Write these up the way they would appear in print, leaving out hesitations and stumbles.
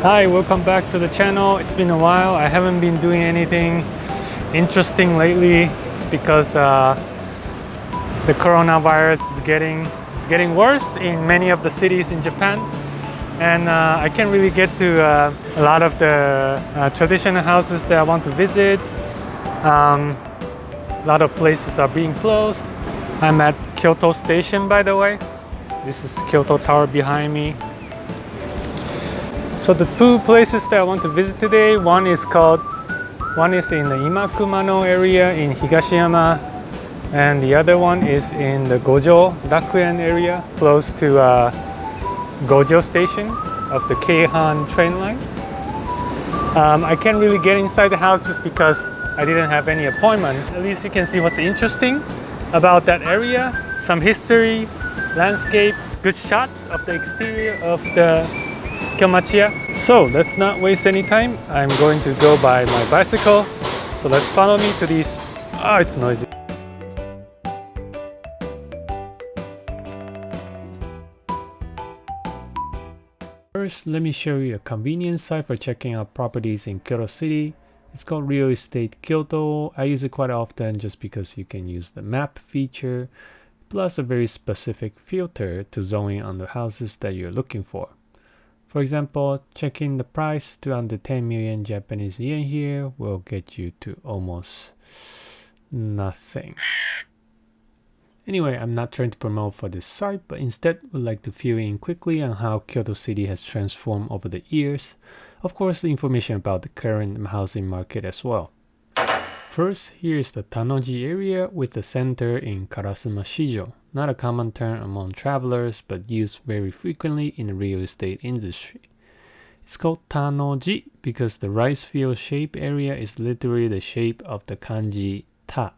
Hi, welcome back to the channel. It's been a while. I haven't been doing anything interesting lately just because the coronavirus is getting worse in many of the cities in Japan, and I can't really get to a lot of the traditional houses that I want to visit. A lot of places are being closed. I'm at Kyoto Station, by the way. This is Kyoto Tower behind me. So the two places that I want to visit today, one is in the Imakumano area in Higashiyama, and the other one is in the Gojorakuen area, close to Gojo Station of the Keihan train line. I can't really get inside the houses because I didn't have any appointment. At least you can see what's interesting about that area, some history, landscape, good shots of the exterior of the Kyo-machiya. So let's not waste any time. I'm going to go by my bicycle. So let's follow me to these. Oh, it's noisy. First, let me show you a convenient site for checking out properties in Kyoto City. It's called Real Estate Kyoto. I use it quite often just because you can use the map feature, plus a very specific filter to zone in on the houses that you're looking for. For example, checking the price to under 10 million Japanese yen here will get you to almost nothing. Anyway, I'm not trying to promote for this site, but instead would like to fill in quickly on how Kyoto City has transformed over the years. Of course, the information about the current housing market as well. First, here is the Tanoji area with the center in Karasuma Shijo. Not a common term among travelers, but used very frequently in the real estate industry. It's called Tanoji because the rice field shape area is literally the shape of the kanji ta.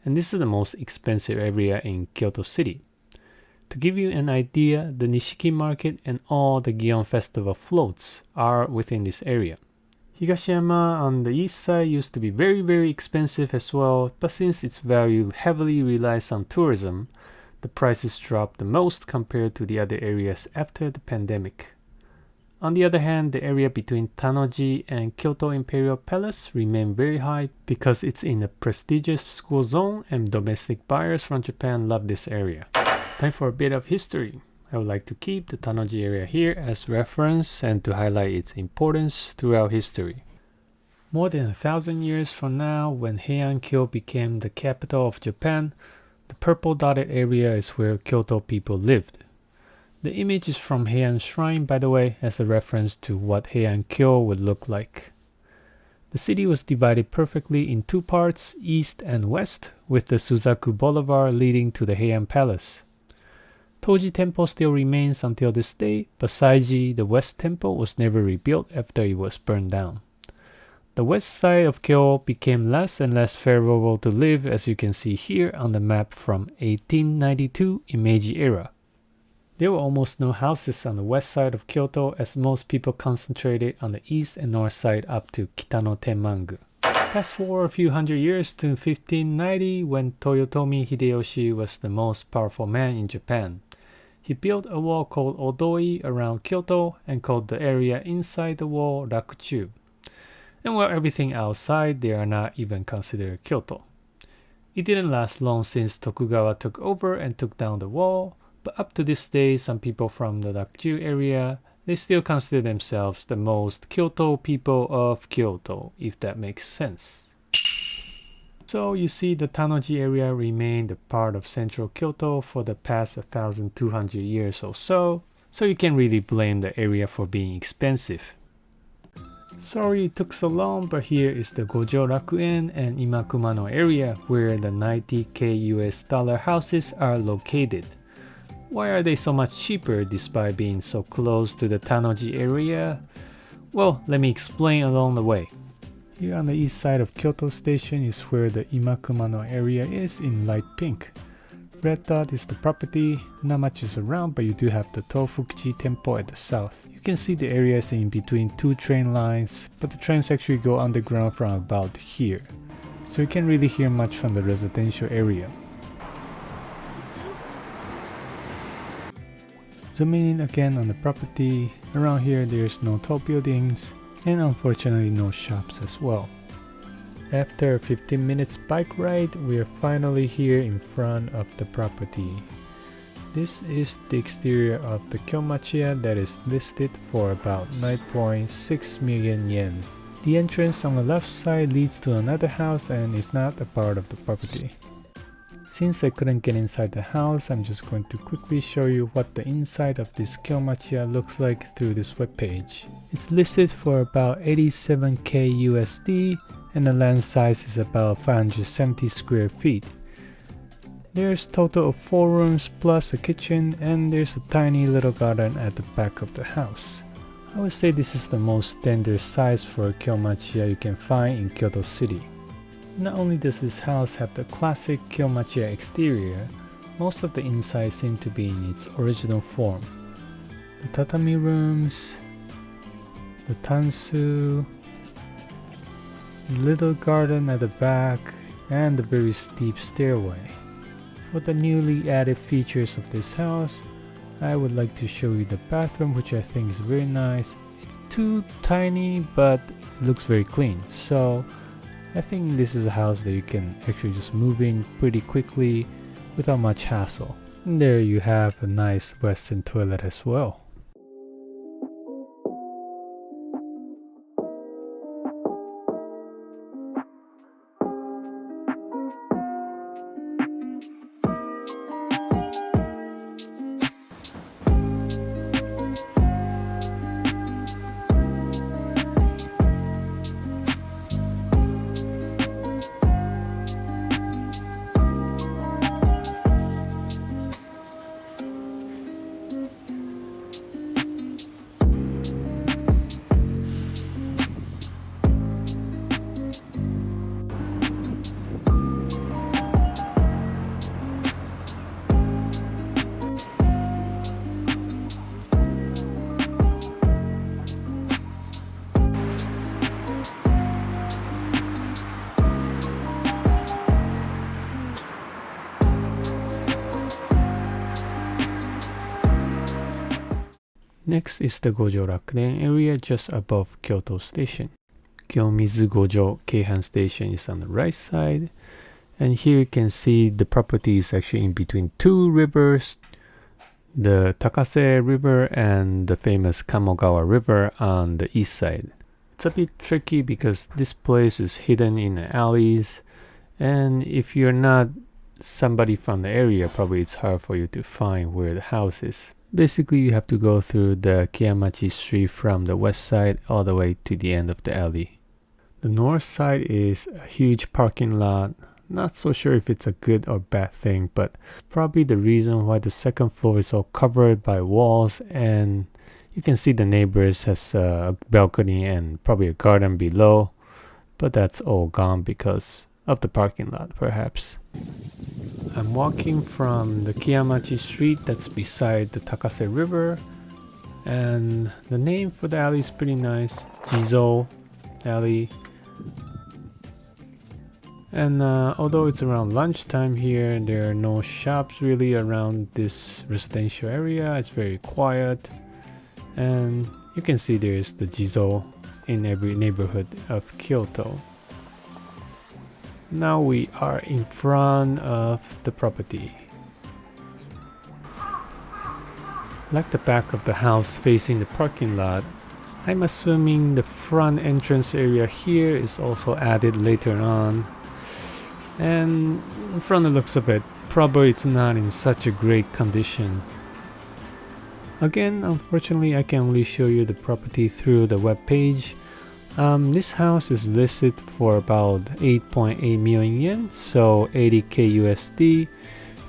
And this is the most expensive area in Kyoto City. To give you an idea, the Nishiki market and all the Gion festival floats are within this area. Higashiyama on the east side used to be very expensive as well, but since its value heavily relies on tourism, the prices dropped the most compared to the other areas after the pandemic. On the other hand, the area between Tanoji and Kyoto Imperial Palace remained very high because it's in a prestigious school zone and domestic buyers from Japan love this area. Time for a bit of history. I would like to keep the Tanoji area here as reference and to highlight its importance throughout history. More than 1,000 years from now, when Heian-kyo became the capital of Japan, the purple dotted area is where Kyoto people lived. The image is from Heian Shrine, by the way, as a reference to what Heian-kyo would look like. The city was divided perfectly in two parts, east and west, with the Suzaku Boulevard leading to the Heian Palace. Toji Temple still remains until this day, but Saiji, the West Temple, was never rebuilt after it was burned down. The west side of Kyoto became less and less favorable to live, as you can see here on the map from 1892 in Meiji era. There were almost no houses on the west side of Kyoto, as most people concentrated on the east and north side up to Kitano Tenmangu. Fast forward a few hundred years to 1590, when Toyotomi Hideyoshi was the most powerful man in Japan. He built a wall called Odoi around Kyoto and called the area inside the wall Rakuchu. And while everything outside, they are not even considered Kyoto. It didn't last long since Tokugawa took over and took down the wall, but up to this day, some people from the Rakuchu area, they still consider themselves the most Kyoto people of Kyoto, if that makes sense. So you see the Tanoji area remained a part of central Kyoto for the past 1,200 years or so you can't really blame the area for being expensive. Sorry it took so long, but here is the Gojorakuen and Imakumano area where the 90k US dollar houses are located. Why are they so much cheaper despite being so close to the Tanoji area? Well, let me explain along the way. Here on the east side of Kyoto Station is where the Imakumano area is in light pink. Red dot is the property, not much is around, but you do have the Tofukuji Temple at the south. You can see the area is in between two train lines, but the trains actually go underground from about here. So you can't really hear much from the residential area. Zooming in again on the property, around here there's no tall buildings and unfortunately no shops as well. After a 15 minutes bike ride, we are finally here in front of the property. This is the exterior of the Kyo-machiya that is listed for about 9.6 million yen. The entrance on the left side leads to another house and is not a part of the property. Since I couldn't get inside the house, I'm just going to quickly show you what the inside of this Kyo-machiya looks like through this webpage. It's listed for about 87k USD and the land size is about 570 square feet. There's total of 4 rooms plus a kitchen and there's a tiny little garden at the back of the house. I would say this is the most standard size for a Kyo-machiya you can find in Kyoto City. Not only does this house have the classic Kyo-machiya exterior, most of the inside seem to be in its original form. The tatami rooms, the tansu, the little garden at the back, and the very steep stairway. For the newly added features of this house, I would like to show you the bathroom, which I think is very nice. It's too tiny, but it looks very clean. So I think this is a house that you can actually just move in pretty quickly without much hassle. And there you have a nice western toilet as well. Next is the Gojorakuen area just above Kyoto Station. Kyomizu Gojo Keihan Station is on the right side. And here you can see the property is actually in between 2 rivers, the Takase River and the famous Kamogawa River on the east side. It's a bit tricky because this place is hidden in the alleys, and if you're not somebody from the area, probably it's hard for you to find where the house is. Basically, you have to go through the Kiyamachi street from the west side all the way to the end of the alley. The north side is a huge parking lot. Not so sure if it's a good or bad thing, but probably the reason why the second floor is all covered by walls, and you can see the neighbors has a balcony and probably a garden below, but that's all gone because of the parking lot perhaps. I'm walking from the Kiyamachi street that's beside the Takase River, and the name for the alley is pretty nice, Jizo Alley. And although it's around lunchtime here, there are no shops really around this residential area. It's very quiet, and you can see there's the Jizo in every neighborhood of Kyoto. Now we are in front of the property. Like the back of the house facing the parking lot, I'm assuming the front entrance area here is also added later on. And in front it looks a bit, probably it's not in such a great condition. Again, unfortunately I can only show you the property through the web page. This house is listed for about 8.8 million yen, so 80k USD,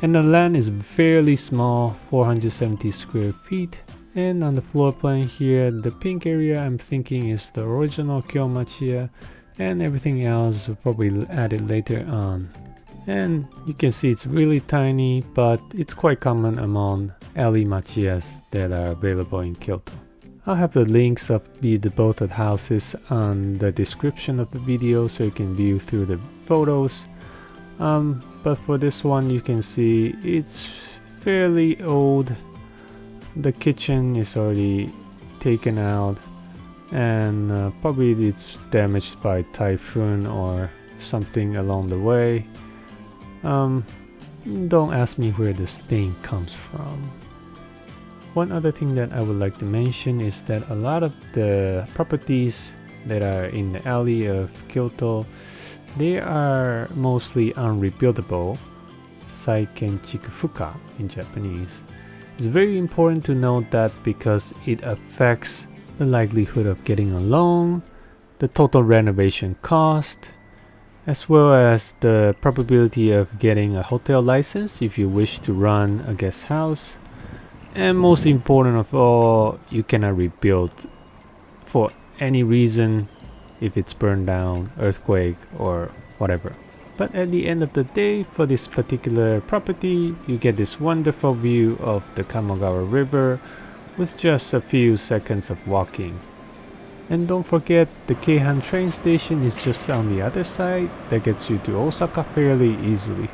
and the land is fairly small, 470 square feet. And on the floor plan here, the pink area I'm thinking is the original Kyo-machiya, and everything else will probably added later on. And you can see it's really tiny, but it's quite common among alley machiyas that are available in Kyoto. I'll have the links of both of the houses on the description of the video so you can view through the photos. But for this one you can see it's fairly old. the kitchen is already taken out, and probably it's damaged by typhoon or something along the way. Don't ask me where the stain comes from. One other thing that I would like to mention is that a lot of the properties that are in the alley of Kyoto, they are mostly unrebuildable, saikenchiku fuka in Japanese. It's very important to note that because it affects the likelihood of getting a loan, the total renovation cost, as well as the probability of getting a hotel license if you wish to run a guest house. And most important of all, you cannot rebuild for any reason if it's burned down, earthquake, or whatever. But at the end of the day, for this particular property, you get this wonderful view of the Kamogawa River with just a few seconds of walking. And don't forget, the Keihan train station is just on the other side that gets you to Osaka fairly easily.